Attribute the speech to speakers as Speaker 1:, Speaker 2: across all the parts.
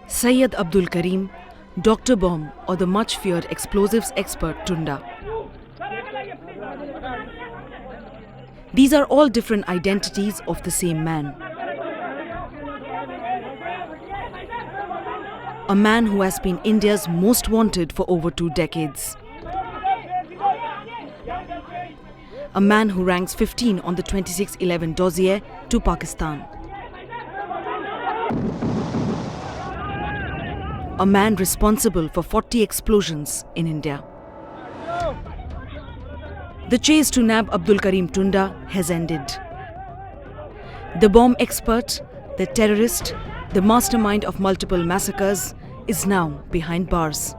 Speaker 1: Sayyid Abdul Karim, Dr. Bomb, or the much feared explosives expert Tunda. These are all different identities of the same man. A man who has been India's most wanted for over 2 decades. A man who ranks 15 on the 2611 dossier to Pakistan. A man responsible for 40 explosions in India. The chase to nab Abdul Karim Tunda has ended. The bomb expert, the terrorist, the mastermind of multiple massacres is now behind bars.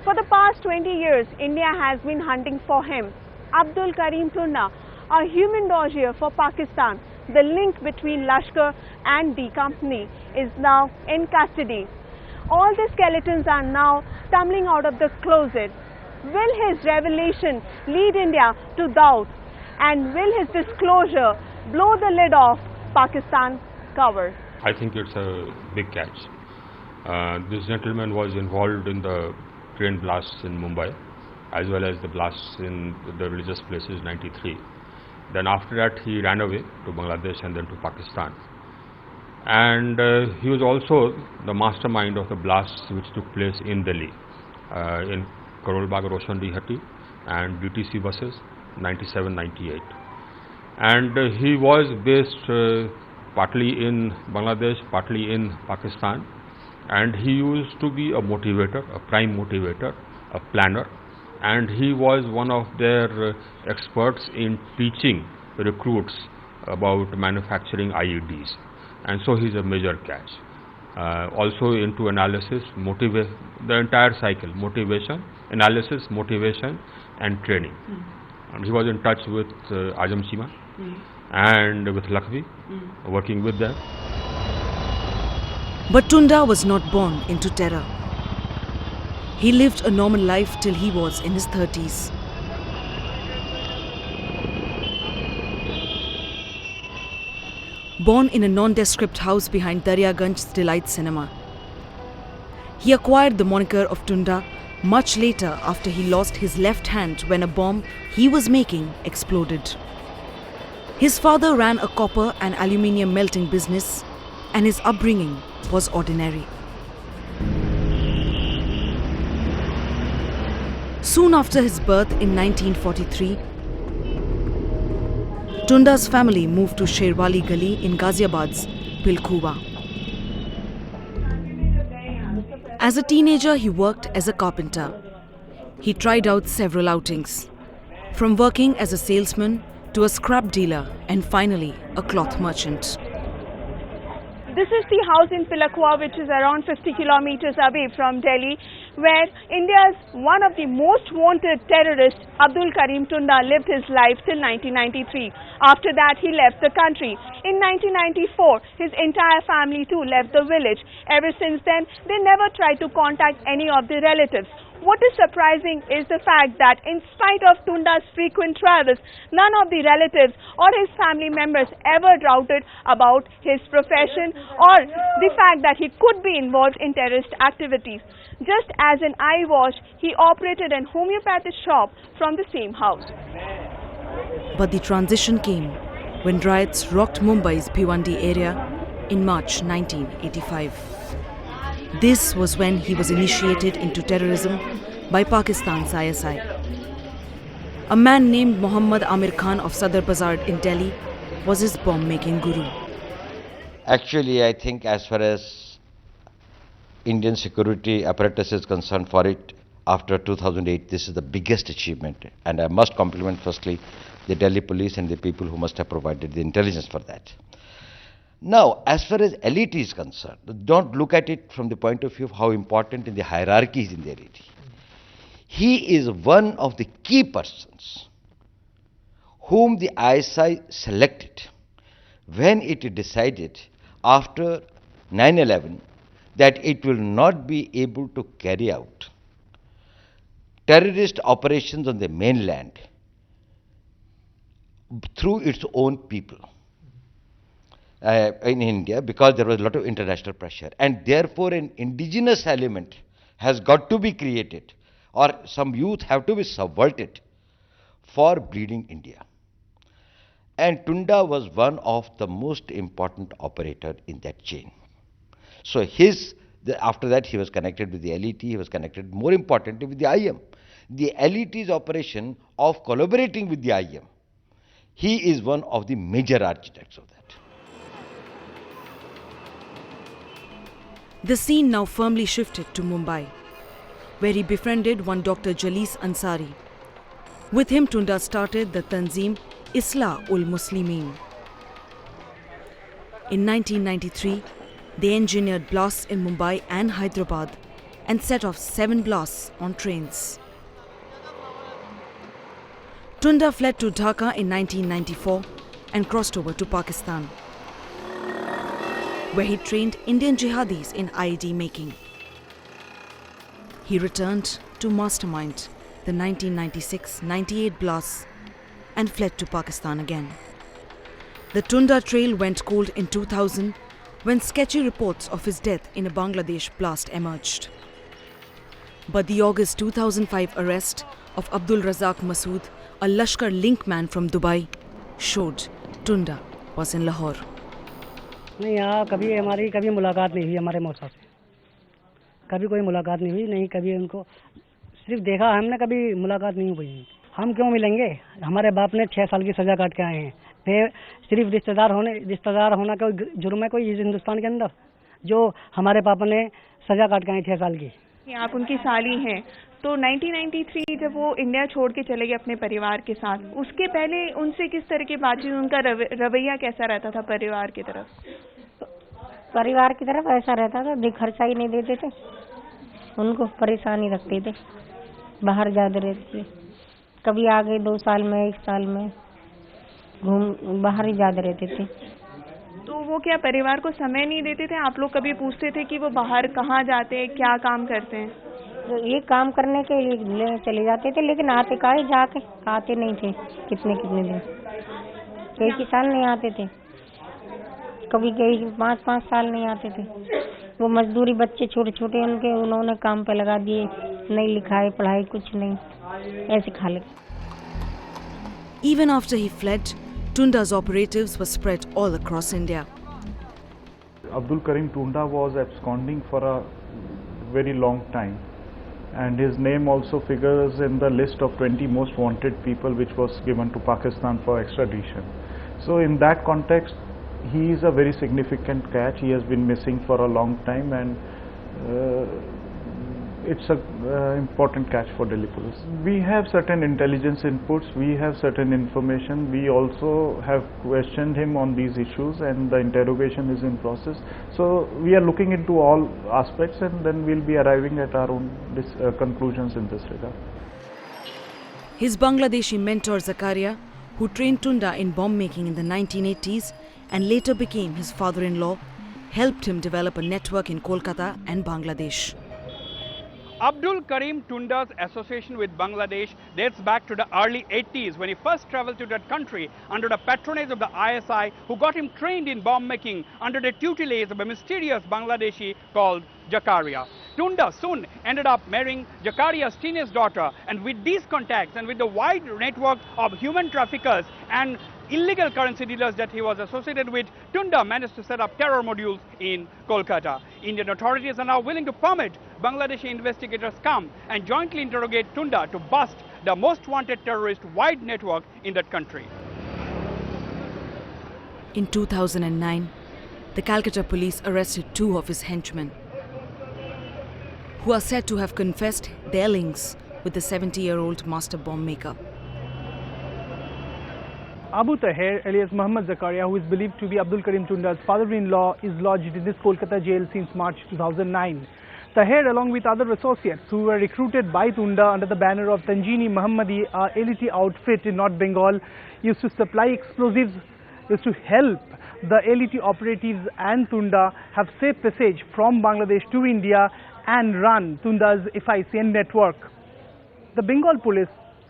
Speaker 2: For the past 20 years, India has been hunting for him. Abdul Karim Tunda, a human dossier for Pakistan, the link between Lashkar and the company, is now in custody. All the skeletons are now tumbling out of the closet. Will his revelation lead India to doubt? And will his disclosure blow the lid off Pakistan's cover?
Speaker 3: I think it's a big catch. This gentleman was involved in the train blasts in Mumbai, as well as the blasts in the religious places 93. Then after that he ran away to Bangladesh and then to Pakistan. And he was also the mastermind of the blasts which took place in Delhi, in Karol Bagh, Roshan Dihati and DTC buses 97-98. And he was based partly in Bangladesh, partly in Pakistan, and he used to be a motivator, a prime motivator, a planner, and he was one of their experts in teaching recruits about manufacturing IEDs, and so he's a major catch. Also into analysis, the entire cycle, motivation, analysis, motivation and training. And he was in touch with Ajam Chima and with Lakhvi, working with them.
Speaker 1: But Tunda was not born into terror. He lived a normal life till he was in his 30s. Born in a nondescript house behind Daryaganj's Delight Cinema. He acquired the moniker of Tunda much later after he lost his left hand when a bomb he was making exploded. His father ran a copper and aluminium melting business, and his upbringing was ordinary. Soon after his birth in 1943, Tunda's family moved to Sherwali Gali in Ghaziabad's Pilkhuwa. As a teenager, he worked as a carpenter. He tried out several outings, from working as a salesman to a scrap dealer and finally a cloth merchant.
Speaker 2: This is the house in Pilakwa, which is around 50 kilometers away from Delhi, where India's one of the most wanted terrorists, Abdul Karim Tunda, lived his life till 1993. After that, he left the country. In 1994, his entire family too left the village. Ever since then, they never tried to contact any of the relatives. What is surprising is the fact that in spite of Tunda's frequent travels, none of the relatives or his family members ever doubted about his profession or the fact that he could be involved in terrorist activities. Just as an eye wash, he operated an homeopathic shop from the same house.
Speaker 1: But the transition came when riots rocked Mumbai's Bhiwandi area in March 1985. This was when he was initiated into terrorism by Pakistan's ISI. A man named Muhammad Amir Khan of Sadar Bazar in Delhi was his bomb-making guru.
Speaker 4: Actually, I think as far as Indian security apparatus is concerned, for it after 2008, this is the biggest achievement. And I must compliment firstly the Delhi police and the people who must have provided the intelligence for that. Now, as far as elite is concerned, don't look at it from the point of view of how important in the hierarchy is in the elite. He is one of the key persons whom the ISI selected when it decided after 9/11 that it will not be able to carry out terrorist operations on the mainland through its own people. in India because there was a lot of international pressure, and therefore an indigenous element has got to be created, or some youth have to be subverted for bleeding India. And Tunda was one of the most important operator in that chain. So after that he was connected with the LET, he was connected more importantly with the IM. The LET's operation of collaborating with the IM, he is one of the major architects of that.
Speaker 1: The scene now firmly shifted to Mumbai, where he befriended one Dr. Jalis Ansari. With him, Tunda started the Tanzim Islah-ul-Muslimin. In 1993, they engineered blasts in Mumbai and Hyderabad and set off 7 blasts on trains. Tunda fled to Dhaka in 1994 and crossed over to Pakistan, where he trained Indian jihadis in IED making. He returned to mastermind the 1996-98 blasts and fled to Pakistan again. The Tunda trail went cold in 2000 when sketchy reports of his death in a Bangladesh blast emerged. But the August 2005 arrest of Abdul Razak Masood, a Lashkar link man from Dubai, showed Tunda was in Lahore.
Speaker 5: नहीं, यहाँ कभी मुलाकात नहीं हुई हमारे मौसा से, कभी कोई मुलाकात नहीं हुई, नहीं कभी उनको सिर्फ देखा हमने, कभी मुलाकात नहीं हुई। हम क्यों मिलेंगे? हमारे बाप ने 6 साल की सजा काट के आए हैं। फिर सिर्फ रिश्तेदार होना कोई जुर्म है कोई इस हिंदुस्तान के अंदर, जो हमारे पापा ने सजा काट के आए 6 साल की।
Speaker 2: आप उनकी साली हैं, तो 1993 जब वो इंडिया छोड़ के चले गए अपने परिवार के साथ, उसके पहले उनसे किस तरह की बातचीत, उनका रवैया कैसा रहता था परिवार की तरफ?
Speaker 6: परिवार की तरफ ऐसा रहता था, खर्चा ही नहीं देते थे, उनको परेशानी रखते थे, बाहर जाते रहते थे, कभी आ गए 2 साल में 1 साल में बाहर ही जाते रहते थे।
Speaker 2: तो वो क्या परिवार को समय नहीं देते थे? आप लोग कभी पूछते थे कि वो बाहर कहाँ जाते हैं, क्या काम करते हैं?
Speaker 6: तो ये काम करने के लिए चले जाते थे, लेकिन आते काहे जाके आते नहीं थे, कितने दिन, कई साल नहीं आते थे, कभी कई 5-5 साल नहीं आते थे। वो मजदूरी, बच्चे छोटे छोटे उनके, उन्होंने काम पे लगा दिए, नहीं लिखाई पढ़ाई कुछ नहीं, ऐसे खा ले।
Speaker 1: Even after he fled, Tunda's operatives were spread all across India.
Speaker 7: Abdul Karim Tunda was absconding for a very long time, and his name also figures in the list of 20 most wanted people which was given to Pakistan for extradition. So in that context, he is a very significant catch. He has been missing for a long time, and it's an important catch for Delhi police. We have certain intelligence inputs, we have certain information, we also have questioned him on these issues, and the interrogation is in process. So we are looking into all aspects, and then we'll be arriving at our own conclusions in this regard.
Speaker 1: His Bangladeshi mentor Zakaria, who trained Tunda in bomb making in the 1980s and later became his father-in-law, helped him develop a network in Kolkata and Bangladesh.
Speaker 8: Abdul Karim Tunda's association with Bangladesh dates back to the early 80s when he first traveled to that country under the patronage of the ISI, who got him trained in bomb making under the tutelage of a mysterious Bangladeshi called Zakaria. Tunda soon ended up marrying Zakaria's teenage daughter, and with these contacts and with the wide network of human traffickers and illegal currency dealers that he was associated with, Tunda managed to set up terror modules in Kolkata. Indian authorities are now willing to permit Bangladeshi investigators come and jointly interrogate Tunda to bust the most wanted terrorist wide network in that country.
Speaker 1: In 2009, the Calcutta police arrested 2 of his henchmen, who are said to have confessed their links with the 70-year-old master bomb maker.
Speaker 9: Abu Taher, alias Muhammad Zakaria, who is believed to be Abdul Karim Tunda's father-in-law, is lodged in this Kolkata jail since March 2009. Taher, along with other associates who were recruited by Tunda under the banner of Tanjini Muhammadi, a elite outfit in North Bengal, used to supply explosives, used to help the elite operatives and Tunda have safe passage from Bangladesh to India and run Tunda's FICN network. The Bengal police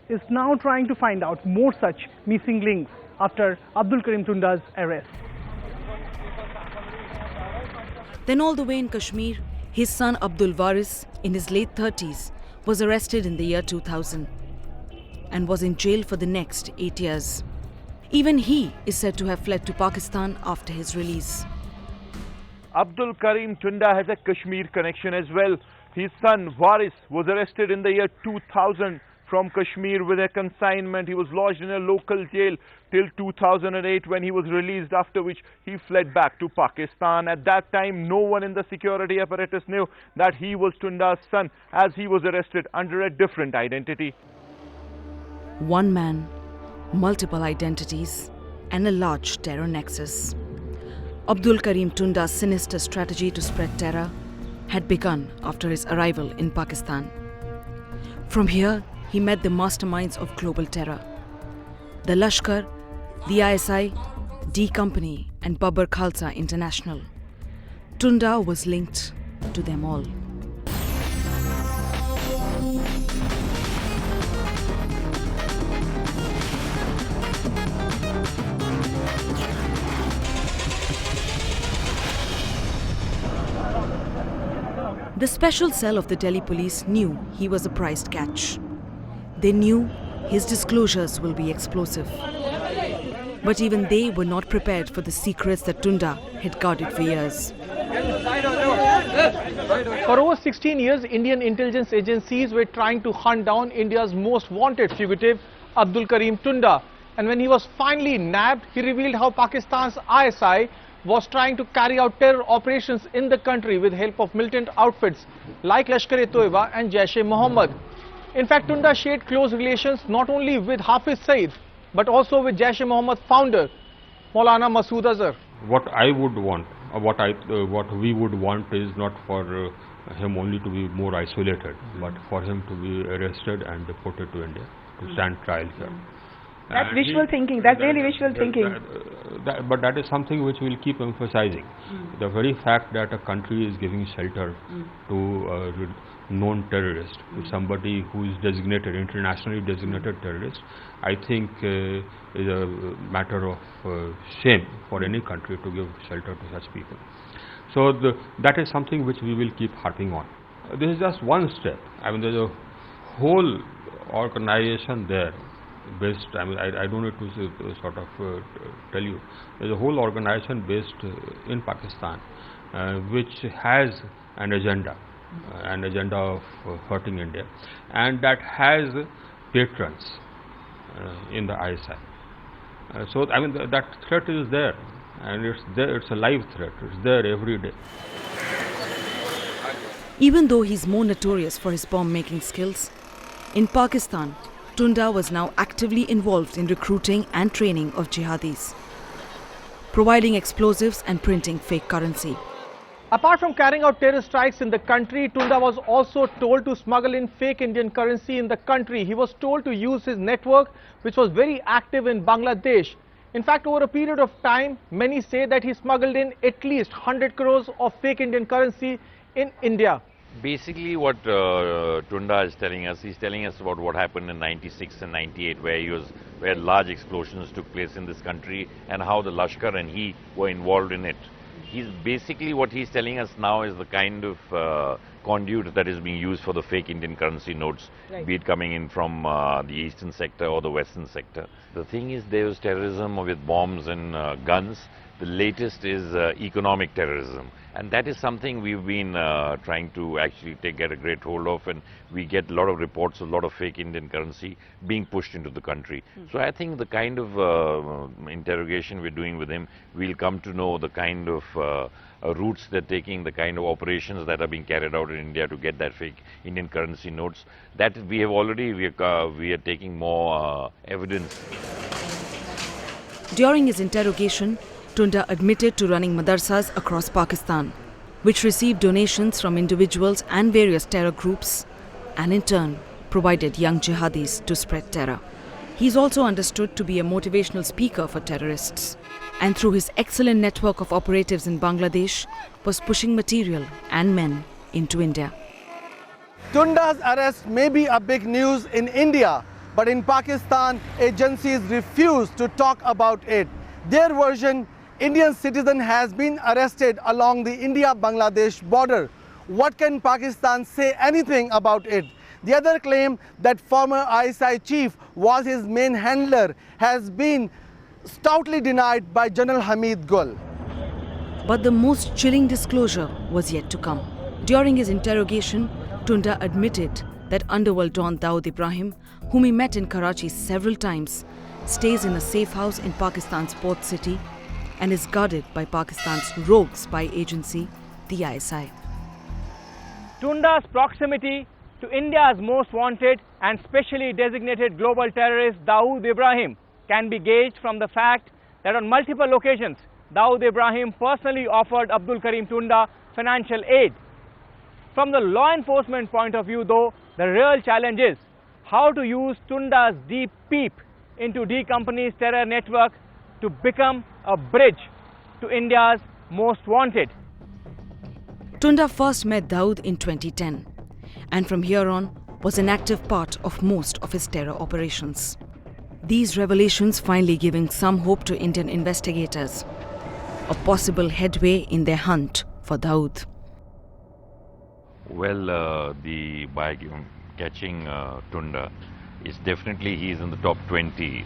Speaker 9: is now trying to find out more such missing links after Abdul Karim Tunda's arrest.
Speaker 1: Then all the way in Kashmir, his son Abdul Waris, in his late 30s, was arrested in the year 2000 and was in jail for the next 8 years. Even he is said to have fled to Pakistan after his release.
Speaker 10: Abdul Karim Tunda has a Kashmir connection as well. His son Waris was arrested in the year 2000 from Kashmir with a consignment. He was lodged in a local jail till 2008 when he was released, after which he fled back to Pakistan. At that time, no one in the security apparatus knew that he was Tunda's son, as he was arrested under a different identity.
Speaker 1: One man, multiple identities, and a large terror nexus. Abdul Karim Tunda's sinister strategy to spread terror had begun after his arrival in Pakistan. From here, he met the masterminds of global terror: the Lashkar, the ISI, D Company, and Babbar Khalsa International. Tunda was linked to them all. The special cell of the Delhi police knew he was a prized catch. They knew his disclosures will be explosive. But even they were not prepared for the secrets that Tunda had guarded for years.
Speaker 9: For over 16 years, Indian intelligence agencies were trying to hunt down India's most wanted fugitive, Abdul Karim Tunda. And when he was finally nabbed, he revealed how Pakistan's ISI was trying to carry out terror operations in the country with help of militant outfits like Lashkar-e-Toiba and Jaish-e-Mohammed. In fact, Tunda shared close relations not only with Hafiz Saeed, but also with Jaish-e-Mohammed founder, Maulana Masood Azhar.
Speaker 3: What I would want, what we would want is not for him only to be more isolated, but for him to be arrested and deported to India to stand trial here.
Speaker 2: That's wishful thinking. That's really wishful thinking.
Speaker 3: But that is something which we'll keep emphasizing. The very fact that a country is giving shelter to a known terrorist, to somebody who is designated, internationally designated terrorist, I think is a matter of shame for any country to give shelter to such people. So that is something which we will keep harping on. This is just one step. I mean, there's a whole organization there. Based, I mean, I don't need to sort of tell you. There's a whole organization based in Pakistan which has an agenda of hurting India, and that has patrons in the ISI. So, I mean, that threat is there, and it's there. It's a live threat. It's there every day.
Speaker 1: Even though he's more notorious for his bomb-making skills, in Pakistan, Tunda was now actively involved in recruiting and training of jihadis, providing explosives and printing fake currency.
Speaker 9: Apart from carrying out terror strikes in the country, Tunda was also told to smuggle in fake Indian currency in the country. He was told to use his network, which was very active in Bangladesh. In fact, over a period of time, many say that he smuggled in at least 100 crores of fake Indian currency in India.
Speaker 4: Basically what Tunda is telling us, he's telling us about what happened in 96 and 98 where large explosions took place in this country and how the Lashkar and he were involved in it. Basically what he's telling us now is the kind of conduit that is being used for the fake Indian currency notes, be it coming in from the eastern sector or the western sector. The thing is, there was terrorism with bombs and guns. The latest is economic terrorism, and that is something we've been trying to actually get a great hold of, and we get a lot of reports of a lot of fake Indian currency being pushed into the country. So I think the kind of interrogation we're doing with him, we'll come to know the kind of routes they're taking, the kind of operations that are being carried out in India to get that fake Indian currency notes. That we have already, we are taking more evidence.
Speaker 1: During his interrogation, Tunda admitted to running madrasas across Pakistan, which received donations from individuals and various terror groups, and in turn provided young jihadis to spread terror. He is also understood to be a motivational speaker for terrorists, and through his excellent network of operatives in Bangladesh, was pushing material and men into India.
Speaker 11: Tunda's arrest may be a big news in India, but in Pakistan, agencies refuse to talk about it. Their version Indian citizen has been arrested along the India-Bangladesh border. What can Pakistan say anything about it? The other claim that former ISI chief was his main handler has been stoutly denied by General Hamid Gul.
Speaker 1: But the most chilling disclosure was yet to come. During his interrogation, Tunda admitted that underworld don Dawood Ibrahim, whom he met in Karachi several times, stays in a safe house in Pakistan's port city and is guarded by Pakistan's rogue spy agency, the ISI.
Speaker 9: Tunda's proximity to India's most wanted and specially designated global terrorist Dawood Ibrahim can be gauged from the fact that on multiple occasions, Dawood Ibrahim personally offered Abdul Karim Tunda financial aid. From the law enforcement point of view though, the real challenge is how to use Tunda's deep peep into D Company's terror network to become a bridge to India's most wanted.
Speaker 1: Tunda first met Dawood in 2010 and from here on was an active part of most of his terror operations. These revelations finally giving some hope to Indian investigators, a possible headway in their hunt for Dawood.
Speaker 12: Well, by catching Tunda, it's definitely he's in the top 20,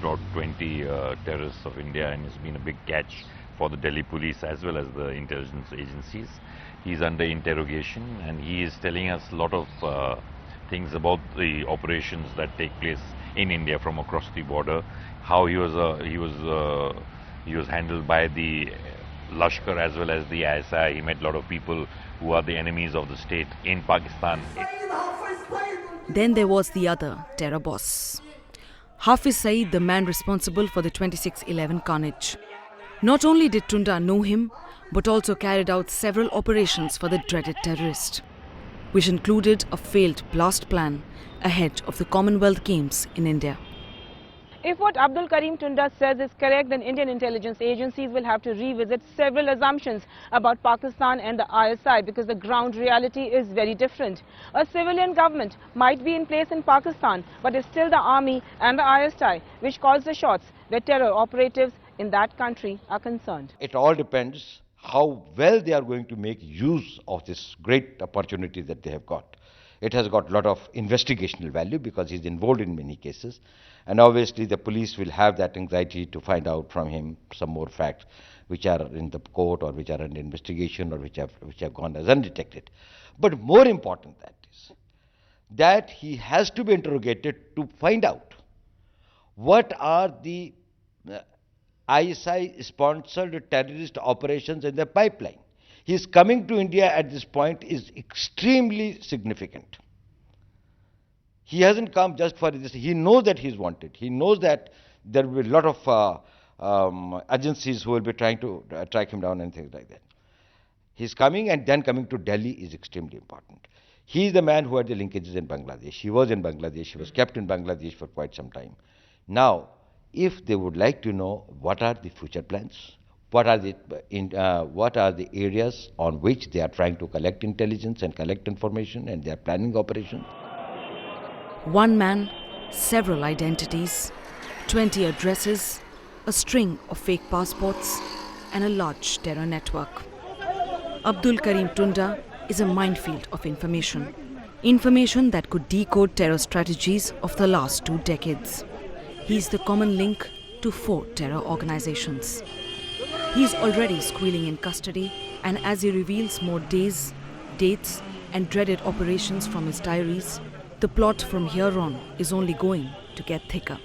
Speaker 12: top 20 terrorists of India, and it's been a big catch for the Delhi police as well as the intelligence agencies. He's under interrogation and he is telling us a lot of things about the operations that take place in India from across the border, how he was handled by the Lashkar as well as the ISI. He met a lot of people who are the enemies of the state in Pakistan.
Speaker 1: Then there was the other terror boss, Hafiz Saeed, the man responsible for the 26/11 carnage. Not only did Tunda know him, but also carried out several operations for the dreaded terrorist, which included a failed blast plan ahead of the Commonwealth Games in India.
Speaker 2: If what Abdul Karim Tunda says is correct, then Indian intelligence agencies will have to revisit several assumptions about Pakistan and the ISI because the ground reality is very different. A civilian government might be in place in Pakistan, but it's still the army and the ISI which calls the shots where terror operatives in that country are concerned.
Speaker 4: It all depends how well they are going to make use of this great opportunity that they have got. It has got a lot of investigational value because he's involved in many cases. And obviously the police will have that anxiety to find out from him some more facts which are in the court or which are under investigation or which have gone as undetected. But more important that is that he has to be interrogated to find out what are the ISI-sponsored terrorist operations in the pipeline. His coming to India at this point is extremely significant. He hasn't come just for this. He knows that he's wanted. He knows that there will be a lot of agencies who will be trying to track him down and things like that. His coming and then coming to Delhi is extremely important. He is the man who had the linkages in Bangladesh. He was in Bangladesh. He was kept in Bangladesh for quite some time. Now, if they would like to know what are the future plans, what are the areas on which they are trying to collect intelligence and collect information and they are planning operations.
Speaker 1: One man, several identities, 20 addresses, a string of fake passports, and a large terror network. Abdul Karim Tunda is a minefield of information. Information that could decode terror strategies of the last 2 decades. He's the common link to 4 terror organizations. He's already squealing in custody, and as he reveals more days, dates, and dreaded operations from his diaries, the plot from here on is only going to get thicker.